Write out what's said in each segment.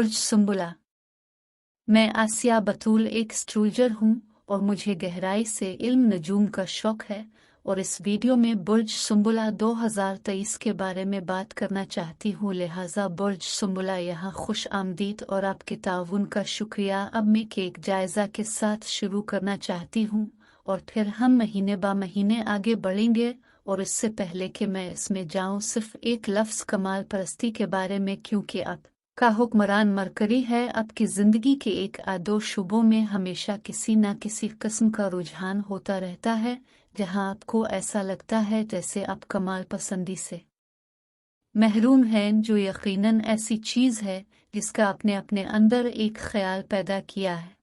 बुर्ज सुंबुला। मैं आसिया बतूल एक एस्ट्रोलॉजर हूँ और मुझे गहराई से इल्म नजूम का शौक है और इस वीडियो में बुर्ज सुंबुला 2023 के बारे में बात करना चाहती हूँ। लिहाजा बुर्ज सुंबुला यहाँ खुश आमदीद और आपके ताउन का शुक्रिया। अब मैं के एक जायज़ा के साथ शुरू करना चाहती हूँ और फिर हम महीने बा महीने आगे बढ़ेंगे। और इससे पहले कि मैं इसमें जाऊँ, सिर्फ एक लफ्ज़ कमाल परस्ती के बारे में, क्योंकि आप का हुक्मरान मरकरी है। आपकी ज़िंदगी के एक आदो शुबों में हमेशा किसी न किसी किस्म का रुझान होता रहता है जहां आपको ऐसा लगता है जैसे आप कमाल पसंदी से महरूम हैं, जो यकीनन ऐसी चीज़ है जिसका आपने अपने अंदर एक ख्याल पैदा किया है।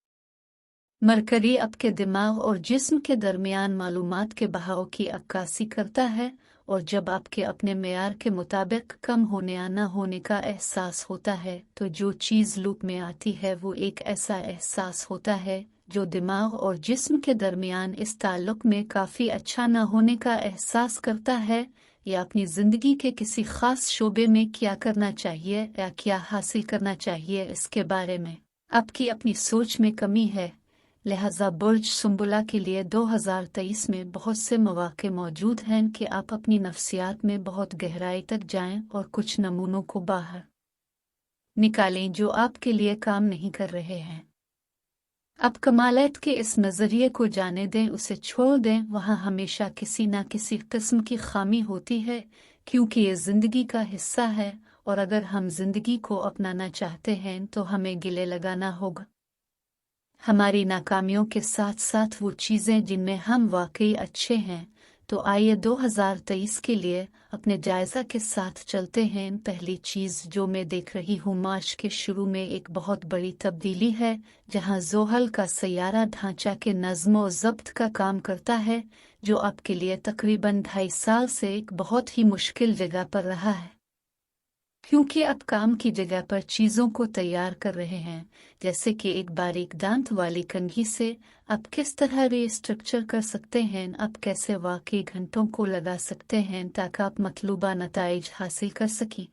मरकरी आपके दिमाग और जिस्म के दरमियान मालूमात के बहाव की अक्कासी करता है, और जब आपके अपने मेयार के मुताबिक कम होने या न होने का एहसास होता है तो जो चीज़ लूप में आती है वो एक ऐसा एहसास होता है जो दिमाग और जिस्म के दरमियान इस ताल्लुक में काफ़ी अच्छा न होने का एहसास करता है, या अपनी ज़िंदगी के किसी ख़ास शोबे में क्या करना चाहिए या क्या हासिल करना चाहिए इसके बारे में आपकी अपनी सोच में कमी है। लिहाजा बुर्ज सुंबुला के लिए 2023 में बहुत से मौके मौजूद हैं कि आप अपनी नफ्सियात में बहुत गहराई तक जाएं और कुछ नमूनों को बाहर निकालें जो आपके लिए काम नहीं कर रहे हैं। आप कमालत के इस नज़रिए को जाने दें, उसे छोड़ दें। वहाँ हमेशा किसी न किसी किस्म की खामी होती है, क्योंकि ये ज़िंदगी का हिस्सा है, और अगर हम ज़िंदगी को अपनाना चाहते हैं तो हमें गिले लगाना होगा हमारी नाकामियों के साथ साथ वो चीज़ें जिनमें हम वाकई अच्छे हैं। तो आइए 2023 के लिए अपने जायज़ा के साथ चलते हैं। पहली चीज़ जो मैं देख रही हूँ, मार्च के शुरू में एक बहुत बड़ी तब्दीली है जहाँ ज़ोहल का सैयारा ढांचा के नज़्म व ज़ब्त का काम करता है, जो आपके लिए तकरीबन 2.5 साल से एक बहुत ही मुश्किल जगह पर रहा है, क्योंकि आप काम की जगह पर चीज़ों को तैयार कर रहे हैं, जैसे कि एक बारीक दांत वाली कंघी से आप किस तरह रीस्ट्रक्चर कर सकते हैं, आप कैसे वाकई घंटों को लगा सकते हैं ताकि आप मतलूबा नताइज हासिल कर सकें।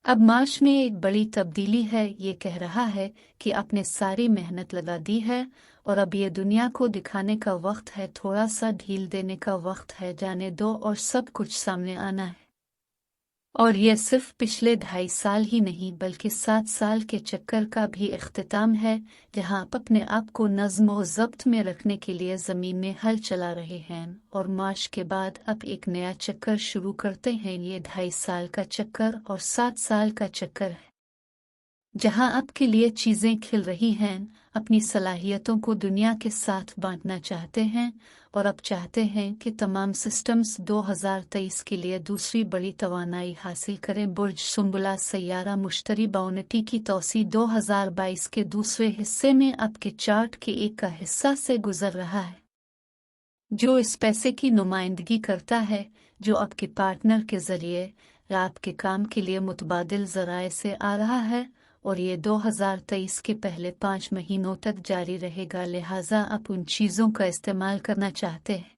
अब मार्च में एक बड़ी तब्दीली है, ये कह रहा है कि आपने सारी मेहनत लगा दी है और अब ये दुनिया को दिखाने का वक्त है, थोड़ा सा ढील देने का वक्त है, जाने दो और सब कुछ सामने आना है। और यह सिर्फ पिछले 2.5 साल ही नहीं बल्कि 7 साल के चक्कर का भी इख्तिताम है, जहां आप अपने आप को नज़्म व ज़ब्त में रखने के लिए ज़मीन में हल चला रहे हैं, और मार्च के बाद आप एक नया चक्कर शुरू करते हैं। ये 2.5 साल का चक्कर और 7 साल का चक्कर है जहां आपके लिए चीज़ें खिल रही हैं, अपनी सलाहियतों को दुनिया के साथ बांटना चाहते हैं, और अब चाहते हैं कि तमाम सिस्टम्स 2023 के लिए दूसरी बड़ी तवानाई हासिल करें। बुर्ज सुंबुला सैयारा मुश्तरी बाउनिटी की तौसी 2022 के दूसरे हिस्से में आपके चार्ट के एक का हिस्सा से गुजर रहा है, जो इस पैसे की नुमाइंदगी करता है जो आपके पार्टनर के ज़रिए या आपके काम के लिए मुतबादिल ज़राए से आ रहा है, और ये 2023 के पहले 5 महीनों तक जारी रहेगा। लिहाजा आप उन चीज़ों का इस्तेमाल करना चाहते हैं,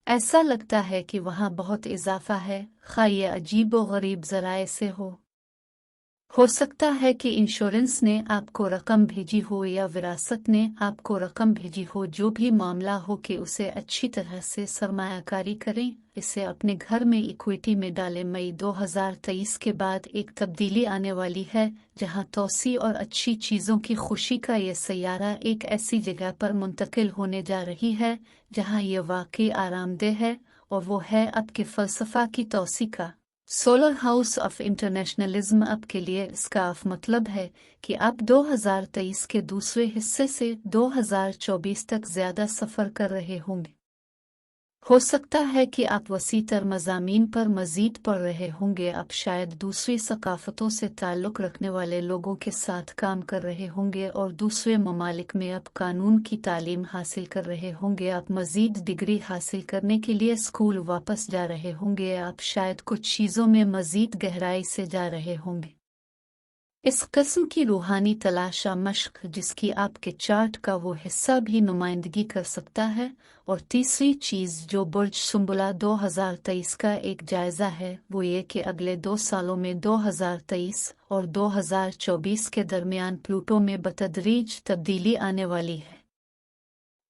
ऐसा लगता है कि वहाँ बहुत इजाफा है, खा ये अजीब व गरीब ज़राए से हो सकता है कि इंश्योरेंस ने आपको रकम भेजी हो या विरासत ने आपको रकम भेजी हो। जो भी मामला हो कि उसे अच्छी तरह से सरमायाकारी करें, इसे अपने घर में इक्विटी में डालें। मई 2023 के बाद एक तब्दीली आने वाली है जहां तौसी और अच्छी चीज़ों की खुशी का ये सैयारा एक ऐसी जगह पर मुंतकिल होने जा रही है जहां ये वाकई आरामदेह है, और वो है आपके फ़लसफ़ा की तौसी का सोलर हाउस ऑफ इंटरनेशनलिज्म। आपके लिए इसका मतलब है कि आप 2023 के दूसरे हिस्से से 2024 तक ज़्यादा सफ़र कर रहे होंगे। हो सकता है कि आप वसीतर मज़ामीन पर मज़ीद पढ़ रहे होंगे, आप शायद दूसरी सकाफ़तों से ताल्लुक़ रखने वाले लोगों के साथ काम कर रहे होंगे, और दूसरे ममालिक में आप कानून की तालीम हासिल कर रहे होंगे, आप मज़ीद डिग्री हासिल करने के लिए स्कूल वापस जा रहे होंगे, आप शायद कुछ चीज़ों में मज़ीद गहराई से जा रहे होंगे। इस किस्म की रूहानी तलाशा मश्क जिसकी आपके चार्ट का वो हिस्सा भी नुमाइंदगी कर सकता है। और तीसरी चीज़ जो बुर्ज सुंबुला 2023 का एक जायज़ा है वो ये कि अगले 2 सालों में 2023 और 2024 के दरमियान प्लूटो में बतदरीज तब्दीली आने वाली है।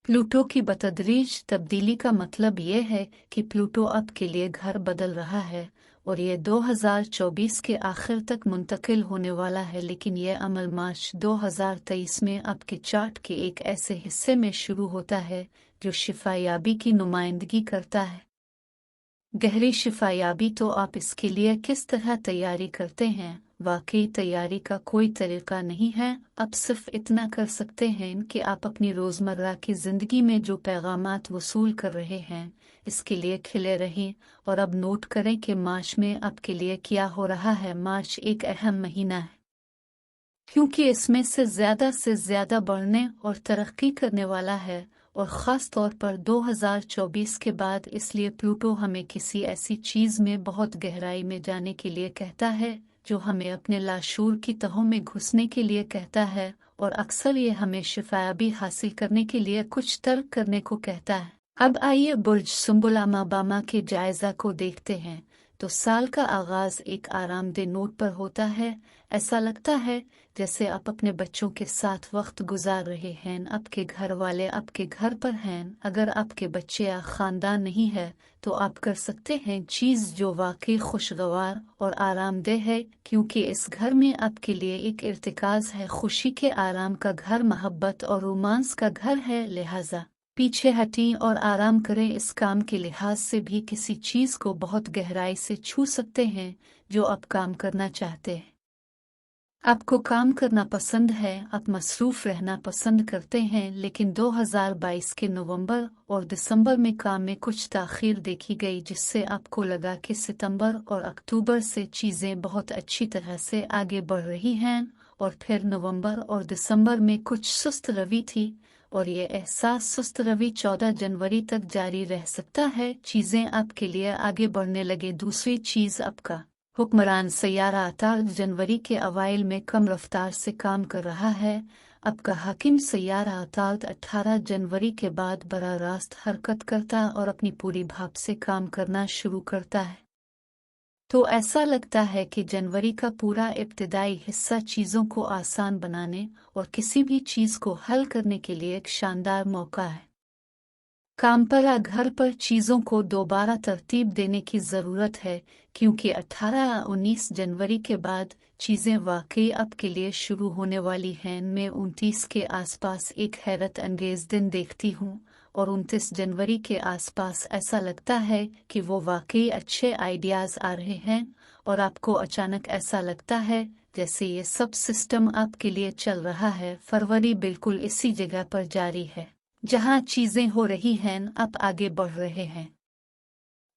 प्लूटो की बतदरीज तब्दीली का मतलब ये है कि प्लूटो अब के लिए घर बदल रहा है और ये 2024 के आखिर तक मुंतकिल होने वाला है, लेकिन यह अमल मार्च 2023 में आपके चार्ट के एक ऐसे हिस्से में शुरू होता है जो शिफायाबी की नुमाइंदगी करता है। गहरी शिफायाबी तो आप इसके लिए किस तरह तैयारी करते हैं, वाकई तैयारी का कोई तरीका नहीं है। आप सिर्फ इतना कर सकते हैं कि आप अपनी रोज़मर्रा की ज़िंदगी में जो पैगामात वसूल कर रहे हैं इसके लिए खिले रहें और अब नोट करें कि मार्च में आपके लिए क्या हो रहा है। मार्च एक अहम महीना है क्योंकि इसमें से ज़्यादा बढ़ने और तरक्की करने वाला है, और ख़ास तौर पर 2024 के बाद। इसलिए प्लूटो हमें किसी ऐसी चीज़ में बहुत गहराई में जाने के लिए कहता है जो हमें अपने लाशूर की तहों में घुसने के लिए कहता है, और अक्सर ये हमें शिफायाबी हासिल करने के लिए कुछ तर्क करने को कहता है। अब आइए बुर्ज सुंबुला माबामा के जायज़ा को देखते हैं। तो साल का आगाज़ एक आरामदेह नोट पर होता है। ऐसा लगता है जैसे आप अपने बच्चों के साथ वक्त गुजार रहे हैं, आपके घर वाले आपके घर पर हैं। अगर आपके बच्चे या ख़ानदान नहीं है तो आप कर सकते हैं चीज़ जो वाकई खुशगवार और आरामदेह है, क्योंकि इस घर में आपके लिए एक इर्तिकाज़ है। खुशी के आराम का घर, मोहब्बत और रोमांस का घर है। लिहाजा पीछे हटें और आराम करें। इस काम के लिहाज से भी किसी चीज़ को बहुत गहराई से छू सकते हैं जो आप काम करना चाहते हैं। आपको काम करना पसंद है, आप मसरूफ़ रहना पसंद करते हैं, लेकिन 2022 के नवंबर और दिसंबर में काम में कुछ ताख़ीर देखी गई, जिससे आपको लगा कि सितंबर और अक्टूबर से चीज़ें बहुत अच्छी तरह से आगे बढ़ रही हैं, और फिर नवंबर और दिसंबर में कुछ सुस्त रवि थी, और ये एहसास सुस्त रवि 14 जनवरी तक जारी रह सकता है। चीज़ें आपके लिए आगे बढ़ने लगे। दूसरी चीज़, आपका हुक्मरान सैयारा अतार जनवरी के अवाइल में कम रफ्तार से काम कर रहा है। आपका हाकिम सैयारा अतार 18 जनवरी के बाद बराह रास्त हरकत करता और अपनी पूरी भाप से काम करना शुरू करता है। तो ऐसा लगता है कि जनवरी का पूरा इब्तिदाई हिस्सा चीज़ों को आसान बनाने और किसी भी चीज़ को हल करने के लिए एक शानदार मौका है। काम पर या घर पर चीज़ों को दोबारा तरतीब देने की ज़रूरत है, क्योंकि 18-19 जनवरी के बाद चीज़ें वाकई आपके लिए शुरू होने वाली हैं। मैं 29 के आसपास एक हैरत अंगेज़ दिन देखती हूँ, और 29 जनवरी के आसपास ऐसा लगता है कि वो वाकई अच्छे आइडियाज़ आ रहे हैं, और आपको अचानक ऐसा लगता है जैसे ये सब सिस्टम आपके लिए चल रहा है। फरवरी बिल्कुल इसी जगह पर जारी है जहाँ चीज़ें हो रही हैं, आप आगे बढ़ रहे हैं,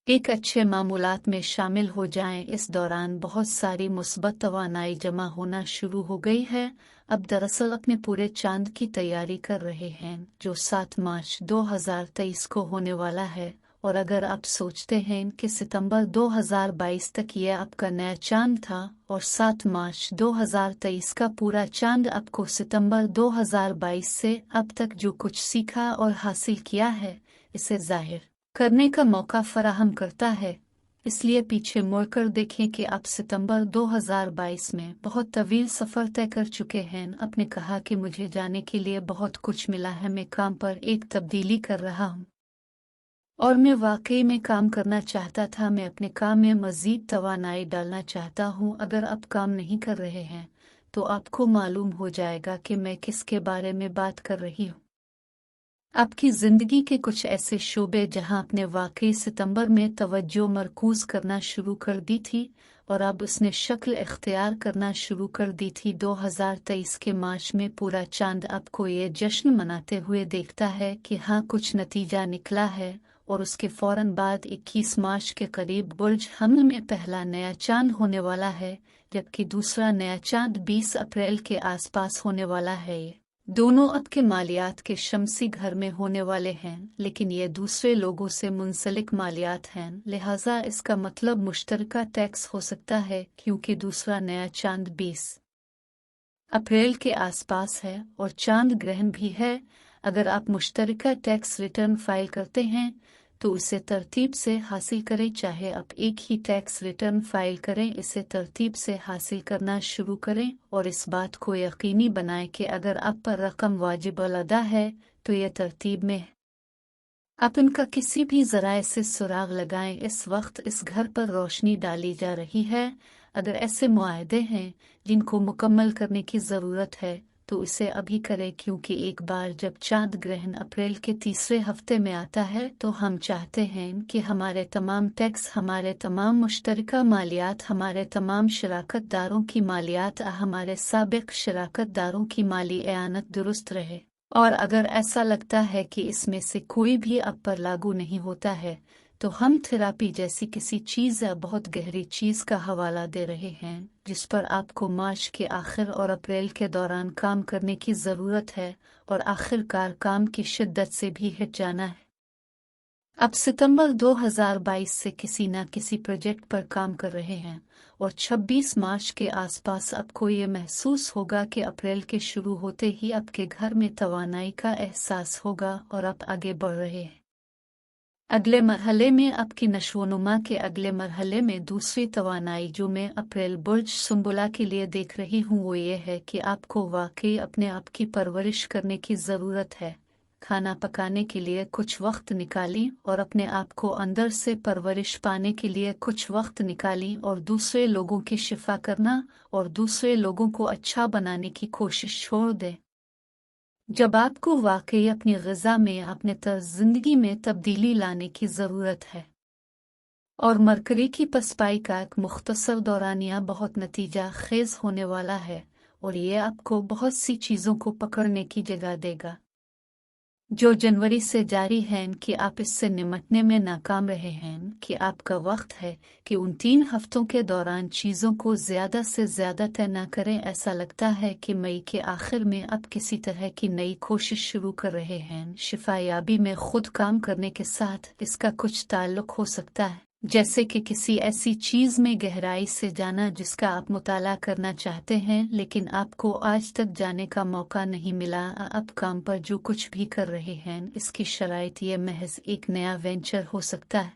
एक अच्छे मामूलात में शामिल हो जाएं। इस दौरान बहुत सारी मुस्बत तवानाई जमा होना शुरू हो गई है। अब दरअसल अपने पूरे चांद की तैयारी कर रहे हैं जो 7 मार्च 2023 को होने वाला है। और अगर आप सोचते हैं कि सितंबर 2022 तक ये आपका नया चांद था और 7 मार्च 2023 का पूरा चांद आपको सितंबर 2022 से अब तक जो कुछ सीखा और हासिल किया है इसे जाहिर करने का मौका फराहम करता है, इसलिए पीछे मुड़कर देखें कि आप सितंबर 2022 में बहुत तवील सफ़र तय कर चुके हैं। आपने कहा कि मुझे जाने के लिए बहुत कुछ मिला है, मैं काम पर एक तब्दीली कर रहा हूँ और मैं वाकई में काम करना चाहता था, मैं अपने काम में मज़ीद तवानाई डालना चाहता हूँ। अगर आप काम नहीं कर रहे हैं तो आपको मालूम हो जाएगा कि मैं किसके बारे में बात कर रही हूँ। आपकी ज़िंदगी के कुछ ऐसे शोबे जहां आपने वाकई सितंबर में तवज्जो मरकूज़ करना शुरू कर दी थी और अब उसने शक्ल इख्तियार करना शुरू कर दी थी। 2023 के मार्च में पूरा चांद आपको ये जश्न मनाते हुए देखता है कि हाँ, कुछ नतीजा निकला है, और उसके फ़ौरन बाद 21 मार्च के करीब बुर्ज हमल में पहला नया चांद होने वाला है, जबकि दूसरा नया चांद 20 अप्रैल के आसपास होने वाला है। ये दोनों आपके मालियात के शमसी घर में होने वाले हैं, लेकिन ये दूसरे लोगों से मुंसलिक मालियात हैं, लिहाजा इसका मतलब मुश्तरका टैक्स हो सकता है, क्योंकि दूसरा नया चांद 20 अप्रैल के आसपास है और चांद ग्रहण भी है। अगर आप मुश्तरका टैक्स रिटर्न फाइल करते हैं तो उसे तरतीब से हासिल करें। चाहे आप एक ही टैक्स रिटर्न फाइल करें, इसे तरतीब से हासिल करना शुरू करें और इस बात को यकीनी बनाएं कि अगर आप पर रकम वाजिब अदा है तो यह तरतीब में है। आप इनका किसी भी ज़राए से सुराग लगाएं। इस वक्त इस घर पर रोशनी डाली जा रही है। अगर ऐसे मुआहदे हैं जिनको मुकम्मल करने की ज़रूरत है तो इसे अभी करें, क्योंकि एक बार जब चांद ग्रहण अप्रैल के तीसरे हफ्ते में आता है तो हम चाहते हैं कि हमारे तमाम टैक्स, हमारे तमाम मुश्तरका मालियात, हमारे तमाम शराकत दारों की मालियात, हमारे साबिक शराकत दारों की माली एआनत दुरुस्त रहे। और अगर ऐसा लगता है कि इसमें से कोई भी आप पर लागू नहीं होता है तो हम थेरापी जैसी किसी चीज़ या बहुत गहरी चीज़ का हवाला दे रहे हैं जिस पर आपको मार्च के आखिर और अप्रैल के दौरान काम करने की ज़रूरत है और आखिरकार काम की शिद्दत से भी हिट जाना है। अब सितंबर 2022 से किसी न किसी प्रोजेक्ट पर काम कर रहे हैं और 26 मार्च के आसपास आपको ये महसूस होगा कि अप्रैल के शुरू होते ही आपके घर में तवानाई का एहसास होगा और आप आगे बढ़ रहे हैं। अगले मरहले में आपकी नशोनुमा के अगले मरहले में दूसरी तवानाई जो मैं अप्रैल बुर्ज सुंबुला के लिए देख रही हूँ वो ये है कि आपको वाकई अपने आप की परवरिश करने की ज़रूरत है। खाना पकाने के लिए कुछ वक्त निकाली और अपने आप को अंदर से परवरिश पाने के लिए कुछ वक्त निकाली और दूसरे लोगों की शिफा करना और दूसरे लोगों को अच्छा बनाने की कोशिश छोड़ दें। जब आपको वाकई अपनी ग़िज़ा में, अपने तर्ज़ ज़िंदगी में तब्दीली लाने की ज़रूरत है। और मरकरी की पसपाई का एक मुख्तसर दौरानिया बहुत नतीजा खेज़ होने वाला है और ये आपको बहुत सी चीज़ों को पकड़ने की जगह देगा जो जनवरी से जारी हैं कि आप इससे निमटने में नाकाम रहे हैं। कि आपका वक्त है कि उन 3 हफ्तों के दौरान चीज़ों को ज़्यादा से ज़्यादा तय न करें। ऐसा लगता है कि मई के आखिर में आप किसी तरह की नई कोशिश शुरू कर रहे हैं। शिफायाबी में खुद काम करने के साथ इसका कुछ ताल्लुक हो सकता है, जैसे कि किसी ऐसी चीज़ में गहराई से जाना जिसका आप मुताला करना चाहते हैं लेकिन आपको आज तक जाने का मौका नहीं मिला। आप काम पर जो कुछ भी कर रहे हैं इसकी शराइत ये महज एक नया वेंचर हो सकता है,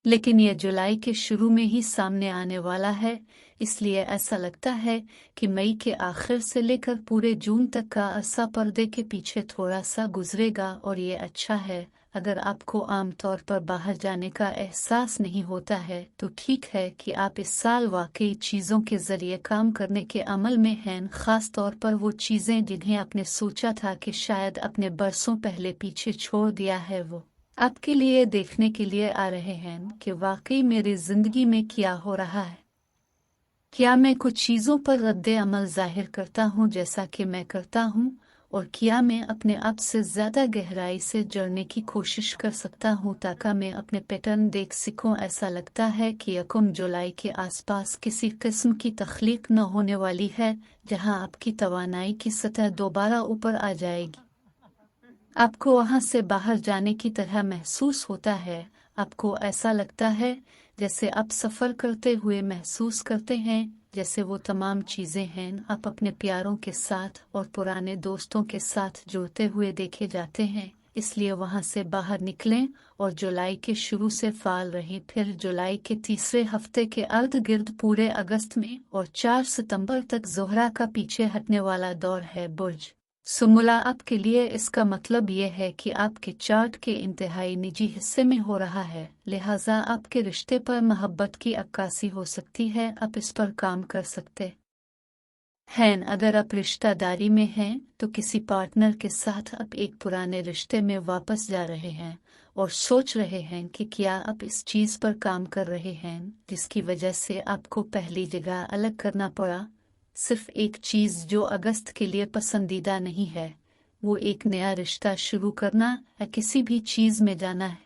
लेकिन यह जुलाई के शुरू में ही सामने आने वाला है। इसलिए ऐसा लगता है कि मई के आखिर से लेकर पूरे जून तक का अरसा पर्दे के पीछे थोड़ा सा गुजरेगा और ये अच्छा है। अगर आपको आम तौर पर बाहर जाने का एहसास नहीं होता है तो ठीक है कि आप इस साल वाकई चीज़ों के ज़रिए काम करने के अमल में हैं, ख़ास तौर पर वो चीज़ें जिन्हें आपने सोचा था कि शायद अपने बरसों पहले पीछे छोड़ दिया है। वो आपके लिए देखने के लिए आ रहे हैं कि वाकई मेरी ज़िंदगी में क्या हो रहा है। क्या मैं कुछ चीज़ों पर रद्द अमल ज़ाहिर करता हूँ जैसा कि मैं करता हूँ, और क्या मैं अपने आप से ज़्यादा गहराई से जुड़ने की कोशिश कर सकता हूँ ताकि मैं अपने पैटर्न देख सकूँ। ऐसा लगता है कि 1 जुलाई के आसपास किसी किस्म की तख्लीक न होने वाली है जहाँ आपकी तवानाई की सतह दोबारा ऊपर आ जाएगी। आपको वहाँ से बाहर जाने की तरह महसूस होता है। आपको ऐसा लगता है जैसे आप सफ़र करते हुए महसूस करते हैं, जैसे वो तमाम चीज़ें हैं आप अपने प्यारों के साथ और पुराने दोस्तों के साथ जुड़ते हुए देखे जाते हैं। इसलिए वहाँ से बाहर निकलें और जुलाई के शुरू से फ़ाल रहें। फिर जुलाई के तीसरे हफ्ते के अर्ध गिर्द पूरे अगस्त में और 4 सितंबर तक ज़ोहरा का पीछे हटने वाला दौर है बुर्ज सुंबुला आपके लिए। इसका मतलब यह है कि आपके चार्ट के इंतहाई निजी हिस्से में हो रहा है, लिहाजा आपके रिश्ते पर मोहब्बत की अक्कासी हो सकती है। आप इस पर काम कर सकते हैं। अगर आप रिश्तेदारी में हैं तो किसी पार्टनर के साथ आप एक पुराने रिश्ते में वापस जा रहे हैं और सोच रहे हैं कि क्या आप इस चीज़ पर काम कर रहे हैं जिसकी वजह से आपको पहली जगह अलग करना पड़ा। सिर्फ एक चीज़ जो अगस्त के लिए पसंदीदा नहीं है वो एक नया रिश्ता शुरू करना या किसी भी चीज़ में जाना है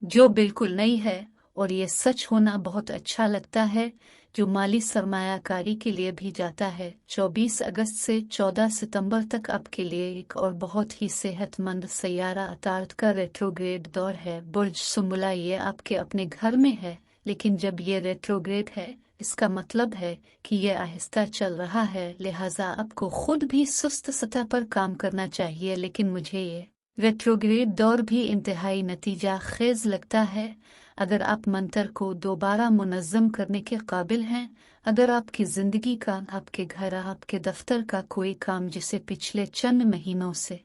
जो बिल्कुल नई है। और ये सच होना बहुत अच्छा लगता है जो माली सरमायाकारी के लिए भी जाता है। 24 अगस्त से 14 सितंबर तक आपके लिए एक और बहुत ही सेहतमंद सैयारा अतार्द का रेट्रोग्रेड दौर है बुर्ज सुंबुला। ये आपके अपने घर में है, लेकिन जब ये रेट्रोग्रेड है इसका मतलब है कि ये आहिस्ता चल रहा है, लिहाजा आपको खुद भी सुस्त सतह पर काम करना चाहिए। लेकिन मुझे ये रेट्रोग्रेड दौर भी इंतहाई नतीजा खेज लगता है। अगर आप मंतर को दोबारा मुनज़्ज़म करने के काबिल हैं, अगर आपकी ज़िंदगी का, आपके घर, आपके दफ्तर का कोई काम जिसे पिछले चंद महीनों से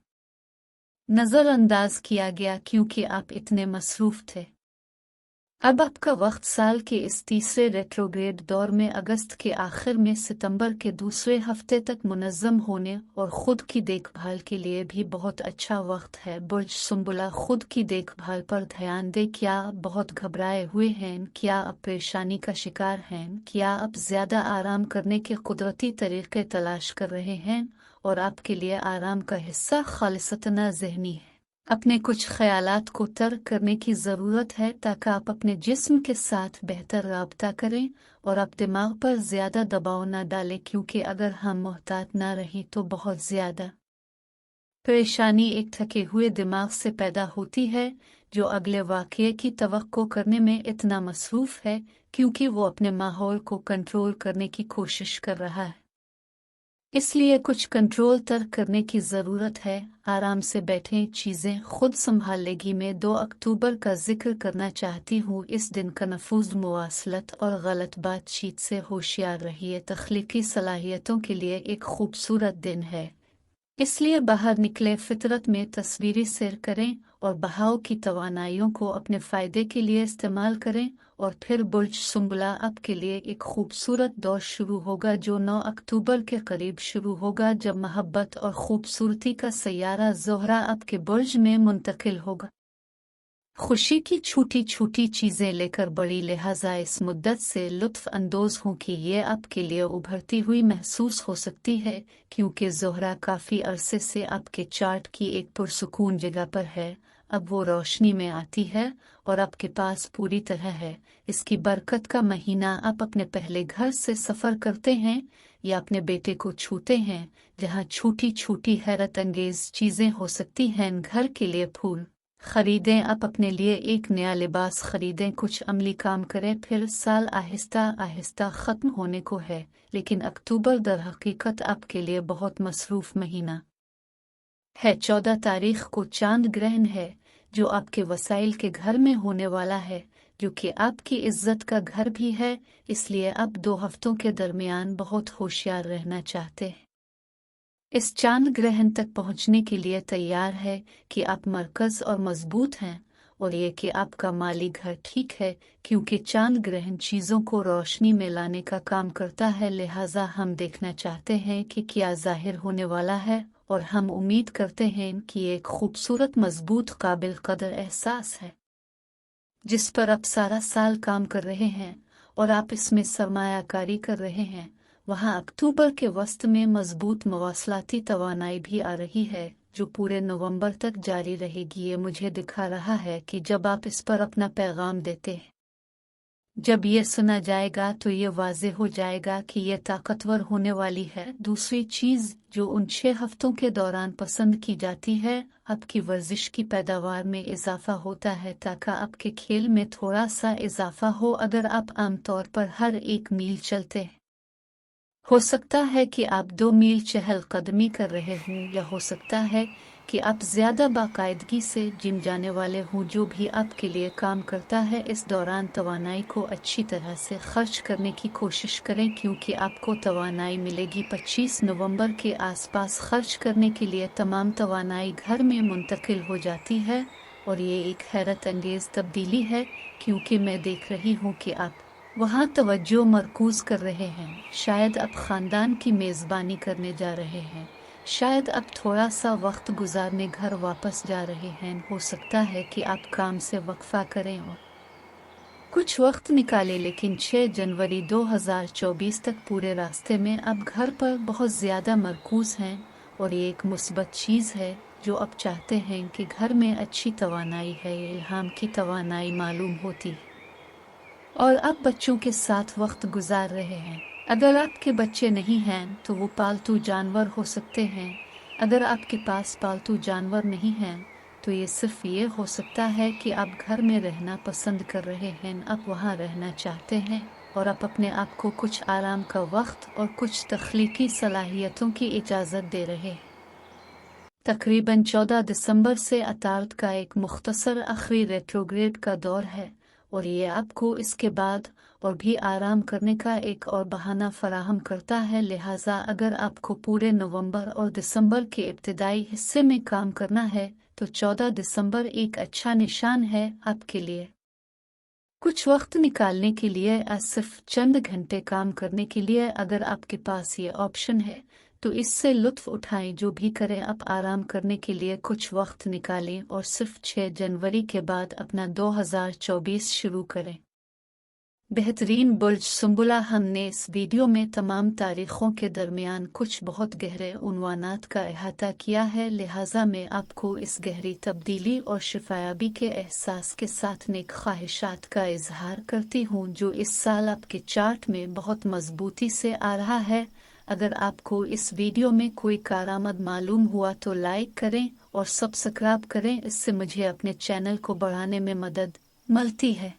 नज़रअंदाज किया गया क्योंकि आप इतने मसरूफ़ थे, अब आपका वक्त साल के इस तीसरे रेट्रोग्रेड दौर में अगस्त के आखिर में सितंबर के दूसरे हफ्ते तक मुनज़्ज़म होने और ख़ुद की देखभाल के लिए भी बहुत अच्छा वक्त है। बुर्ज सुंबुला, खुद की देखभाल पर ध्यान दें। क्या आप बहुत घबराए हुए हैं? क्या आप परेशानी का शिकार हैं? क्या आप ज़्यादा आराम करने के कुदरती तरीक़े तलाश कर रहे हैं और आपके लिए आराम का हिस्सा खालिसतन ज़हनी है? अपने कुछ ख़यालात को तर्क करने की ज़रूरत है ताकि आप अपने जिस्म के साथ बेहतर राब्ता करें और आप दिमाग पर ज़्यादा दबाव न डालें, क्योंकि अगर हम मोहतात ना रहें तो बहुत ज़्यादा परेशानी एक थके हुए दिमाग से पैदा होती है जो अगले वाक़ये की तवक्को करने में इतना मसरूफ़ है क्योंकि वो अपने माहौल को कंट्रोल करने की कोशिश कर रहा है। इसलिए कुछ कंट्रोल तर्क करने की ज़रूरत है। आराम से बैठें, चीज़ें खुद संभाल लेगी। मैं 2 अक्टूबर का जिक्र करना चाहती हूँ। इस दिन का नफूज़ मुवासलत और गलत बातचीत से होशियार रहिए। तख्लीकी सलाहियतों के लिए एक खूबसूरत दिन है, इसलिए बाहर निकले, फितरत में तस्वीरी सैर करें और बहाव की तवानाइयों को अपने फ़ायदे के लिए इस्तेमाल करें। और फिर बुर्ज सुंबला आपके लिए एक खूबसूरत दौर शुरू होगा जो 9 अक्टूबर के करीब शुरू होगा, जब मोहब्बत और खूबसूरती का सैयारा ज़ोहरा आपके बुर्ज में मुंतकिल होगा। खुशी की छोटी छोटी चीज़ें लेकर बड़ी, लिहाजा इस मुद्दत से लुत्फ़ अंदोज़ हों कि ये आपके लिए उभरती हुई महसूस हो सकती है, क्योंकि ज़ोहरा काफ़ी अरसे से आपके चार्ट की एक पुरसुकून जगह पर है। अब वो रोशनी में आती है और आपके पास पूरी तरह है। इसकी बरकत का महीना, आप अपने पहले घर से सफ़र करते हैं या अपने बेटे को छूते हैं, जहाँ छोटी छोटी हैरत अंगेज़ चीज़ें हो सकती हैं। घर के लिए फूल खरीदें, आप अपने लिए एक नया लिबास खरीदें, कुछ अमली काम करें। फिर साल आहिस्ता आहिस्ता ख़त्म होने को है, लेकिन अक्टूबर दर हकीकत आपके लिए बहुत मसरूफ़ महीना है। 14 तारीख को चांद ग्रहण है जो आपके वसाइल के घर में होने वाला है, जो कि आपकी इज्जत का घर भी है। इसलिए आप 2 हफ्तों के दरमियान बहुत होशियार रहना चाहते हैं। इस चांद ग्रहण तक पहुंचने के लिए तैयार है कि आप मरकज़ और मजबूत हैं, और ये कि आपका माली घर ठीक है, क्योंकि चांद ग्रहण चीज़ों को रोशनी में लाने का काम करता है। लिहाजा हम देखना चाहते हैं कि क्या ज़ाहिर होने वाला है, और हम उम्मीद करते हैं कि एक खूबसूरत, मजबूत, काबिल कदर एहसास है जिस पर आप सारा साल काम कर रहे हैं और आप इसमें सरमायाकारी कर रहे हैं। वहाँ अक्टूबर के वस्त में मजबूत मवासलाती तवानाई भी आ रही है जो पूरे नवंबर तक जारी रहेगी। ये मुझे दिखा रहा है कि जब आप इस पर अपना पैगाम देते हैं, जब ये सुना जाएगा तो ये वाज़ेह हो जाएगा कि ये ताकतवर होने वाली है। दूसरी चीज़ जो उन 6 हफ्तों के दौरान पसंद की जाती है, आपकी वर्जिश की पैदावार में इजाफा होता है ताकि आपके खेल में थोड़ा सा इजाफा हो। अगर आप आमतौर पर हर 1 मील चलते हैं, हो सकता है कि आप 2 मील चहलकदमी कर रहे हों, या हो सकता है कि आप ज़्यादा बाकायदगी से जिम जाने वाले हों, जो भी आपके लिए काम करता है। इस दौरान तवानाई को अच्छी तरह से खर्च करने की कोशिश करें, क्योंकि आपको तवानाई मिलेगी। 25 नवंबर के आसपास खर्च करने के लिए तमाम तवानाई घर में मुंतकिल हो जाती है, और ये एक हैरत अंगेज़ तब्दीली है, क्योंकि मैं देख रही हूँ कि आप वहाँ तवज्जो मरकूज कर रहे हैं। शायद आप ख़ानदान की मेज़बानी करने जा रहे हैं, शायद आप थोड़ा सा वक्त गुजारने घर वापस जा रहे हैं। हो सकता है कि आप काम से वक्फा करें और कुछ वक्त निकालें, लेकिन 6 जनवरी 2024 तक पूरे रास्ते में आप घर पर बहुत ज़्यादा मरकूज हैं, और ये एक मुस्बत चीज़ है जो आप चाहते हैं कि घर में अच्छी तवानाई है, इल्हाम की तवानाई मालूम होती है, और आप बच्चों के साथ वक्त गुजार रहे हैं। अगर आपके बच्चे नहीं हैं तो वो पालतू जानवर हो सकते हैं। अगर आपके पास पालतू जानवर नहीं हैं तो ये सिर्फ ये हो सकता है कि आप घर में रहना पसंद कर रहे हैं, आप वहाँ रहना चाहते हैं। और अब अपने आप को कुछ आराम का वक्त और कुछ तख्लीकी सलाहियतों की इजाज़त दे रहे। तकरीबन 14 दिसंबर से अतार्द का एक मुख्तसर आखिरी रेट्रोग्रेड का दौर है और ये आपको इसके बाद और भी आराम करने का एक और बहाना फराहम करता है। लिहाजा अगर आपको पूरे नवंबर और दिसंबर के इब्तिदाई हिस्से में काम करना है तो 14 दिसंबर एक अच्छा निशान है आपके लिए। कुछ वक्त निकालने के लिए सिर्फ चंद घंटे काम करने के लिए अगर आपके पास ये ऑप्शन है तो इससे लुत्फ उठाएं। जो भी करें आप आराम करने के लिए कुछ वक्त निकालें और सिर्फ 6 जनवरी के बाद अपना 2024 शुरू करें। बेहतरीन बुर्ज सुंबुला, हमने इस वीडियो में तमाम तारीखों के दरमियान कुछ बहुत गहरे उन्वानात का अहाता किया है। लिहाजा मैं आपको इस गहरी तब्दीली और शिफायाबी के एहसास के साथ नेक ख्वाहिशात का इजहार करती हूँ जो इस साल आपके चार्ट में बहुत मजबूती से आ रहा है। अगर आपको इस वीडियो में कोई कारआमद मालूम हुआ तो लाइक करें और सब्सक्राइब करें, इससे मुझे अपने चैनल को बढ़ाने में मदद मिलती है।